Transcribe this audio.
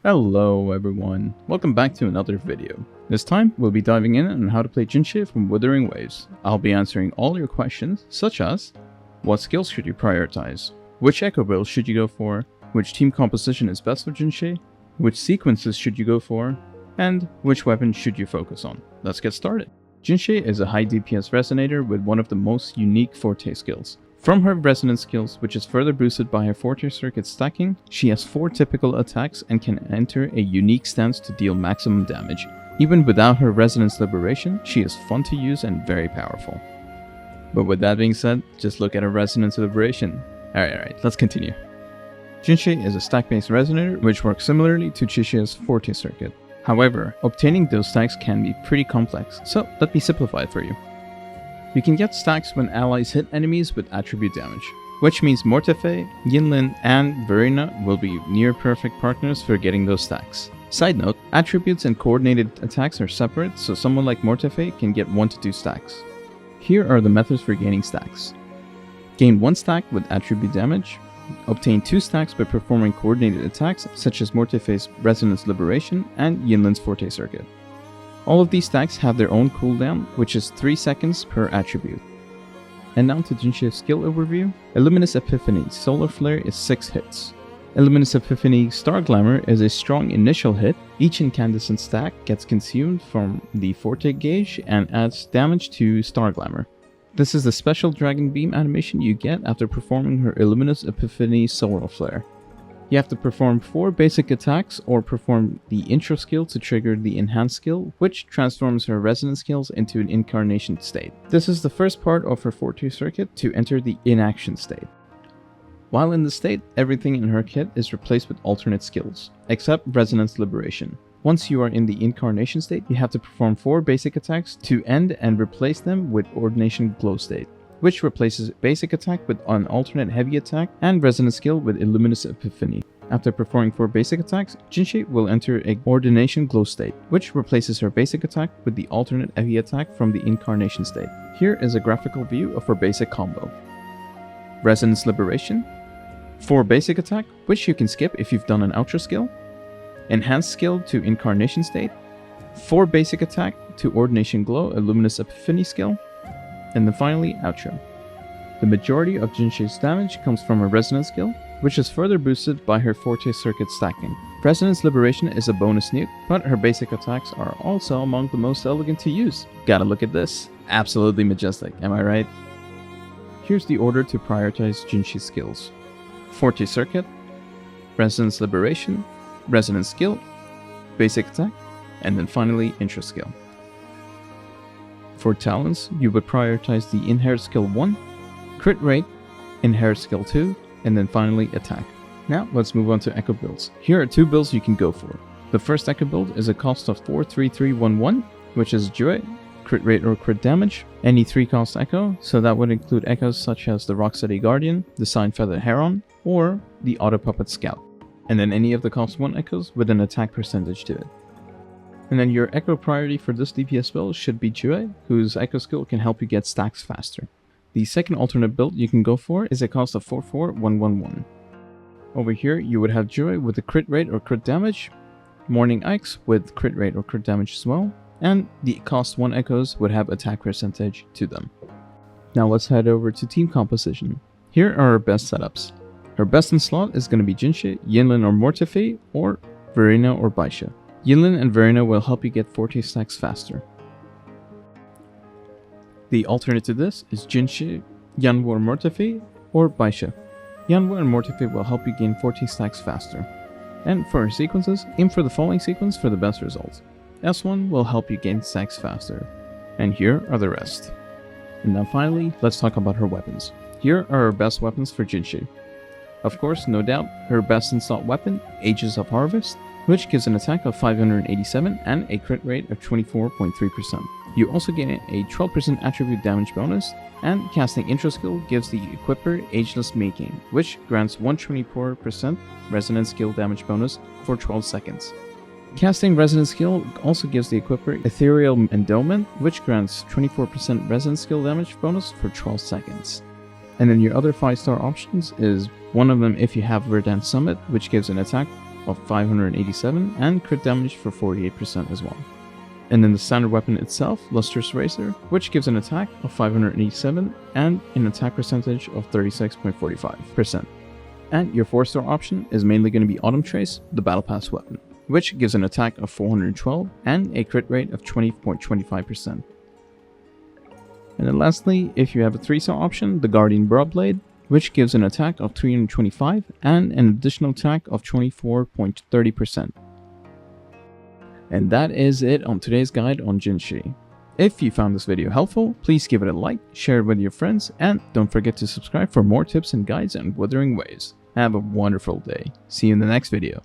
Hello everyone, welcome back to another video. This time, we'll be diving in on how to play Jinhsi from Wuthering Waves. I'll be answering all your questions, such as what skills should you prioritize? Which echo build should you go for? Which team composition is best for Jinhsi? Which sequences should you go for? And which weapon should you focus on? Let's get started. Jinhsi is a high DPS resonator with one of the most unique forte skills. From her resonance skills, which is further boosted by her forte circuit stacking, she has 4 typical attacks and can enter a unique stance to deal maximum damage. Even without her resonance liberation, she is fun to use and very powerful. But with that being said, just look at her resonance liberation. Alright, let's continue. Jinhsi is a stack-based resonator which works similarly to Chishia's forte circuit. However, obtaining those stacks can be pretty complex, so let me simplify it for you. You can get stacks when allies hit enemies with attribute damage, which means Mortefe, Yinlin, and Verena will be near perfect partners for getting those stacks. Side note, attributes and coordinated attacks are separate, so someone like Mortefe can get 1 to 2 stacks. Here are the methods for gaining stacks. Gain 1 stack with attribute damage, obtain 2 stacks by performing coordinated attacks such as Mortefe's Resonance Liberation and Yinlin's Forte Circuit. All of these stacks have their own cooldown, which is 3 seconds per attribute. And now to Jinhsi's skill overview. Illuminous Epiphany Solar Flare is 6 hits. Illuminous Epiphany Star Glamour is a strong initial hit. Each incandescent stack gets consumed from the Forte gauge and adds damage to Star Glamour. This is the special Dragon Beam animation you get after performing her Illuminous Epiphany Solar Flare. You have to perform 4 basic attacks or perform the intro skill to trigger the enhanced skill, which transforms her resonance skills into an incarnation state. This is the first part of her Forte circuit to enter the inaction state. While in the state, everything in her kit is replaced with alternate skills, except Resonance Liberation. Once you are in the incarnation state, you have to perform 4 basic attacks to end and replace them with Ordination Glow state, which replaces basic attack with an alternate heavy attack and resonance skill with Illuminous Epiphany. After performing 4 basic attacks, Jinhsi will enter a Ordination Glow state, which replaces her basic attack with the alternate heavy attack from the incarnation state. Here is a graphical view of her basic combo. Resonance Liberation, 4 basic attack, which you can skip if you've done an outro skill, enhanced skill to incarnation state, 4 basic attack to Ordination Glow Illuminous Epiphany skill, and then finally, outro. The majority of Jinhsi's damage comes from her resonance skill, which is further boosted by her Forte circuit stacking. Resonance Liberation is a bonus nuke, but her basic attacks are also among the most elegant to use. Gotta look at this. Absolutely majestic, am I right? Here's the order to prioritize Jinhsi's skills. Forte circuit, Resonance Liberation, resonance skill, basic attack, and then finally intro skill. For talents, you would prioritize the Inherit Skill 1, Crit Rate, Inherit Skill 2, and then finally Attack. Now let's move on to Echo builds. Here are 2 builds you can go for. The first Echo build is a cost of 43311, which is Joy, Crit Rate or Crit Damage, any 3 cost Echo, so that would include echoes such as the Rocksteady Guardian, the Sign Feather Heron, or the Auto Puppet Scout, and then any of the cost 1 echoes with an attack percentage to it. And then your echo priority for this DPS build should be Jue, whose echo skill can help you get stacks faster. The second alternate build you can go for is a cost of 44111. Over here you would have Jue with the crit rate or crit damage, Morning Ikes with crit rate or crit damage as well, and the cost 1 echoes would have attack percentage to them. Now let's head over to team composition. Here are our best setups. Her best in slot is going to be Jinhsi, Yinlin or Mortefe, or Verena or Baisha. Yinlin and Verena will help you get Forte stacks faster. The alternate to this is Jinhsi, Yanwu or Mortefe, or Baisha. Yanwu and Mortefe will help you gain Forte stacks faster. And for her sequences, aim for the following sequence for the best results. S1 will help you gain stacks faster. And here are the rest. And now finally, let's talk about her weapons. Here are her best weapons for Jinhsi. Of course, no doubt, her best in slot weapon, Ages of Harvest, which gives an attack of 587 and a crit rate of 24.3%. You also gain a 12% attribute damage bonus, and casting intro skill gives the equipper Ageless Making, which grants 124% resonance skill damage bonus for 12 seconds. Casting resonance skill also gives the equipper Ethereal Endowment, which grants 24% resonance skill damage bonus for 12 seconds. And then your other 5-star options is one of them if you have Verdant Summit, which gives an attack of 587 and crit damage for 48% as well. And then the standard weapon itself, Lustrous Razor, which gives an attack of 587 and an attack percentage of 36.45%. And your 4-star option is mainly going to be Autumn Trace, the Battle Pass weapon, which gives an attack of 412 and a crit rate of 20.25%. And then lastly, if you have a 3-star option, the Guardian Broadblade, which gives an attack of 325 and an additional attack of 24.30%. And that is it on today's guide on Jinhsi. If you found this video helpful, please give it a like, share it with your friends, and don't forget to subscribe for more tips and guides on Wuthering Waves. Have a wonderful day. See you in the next video.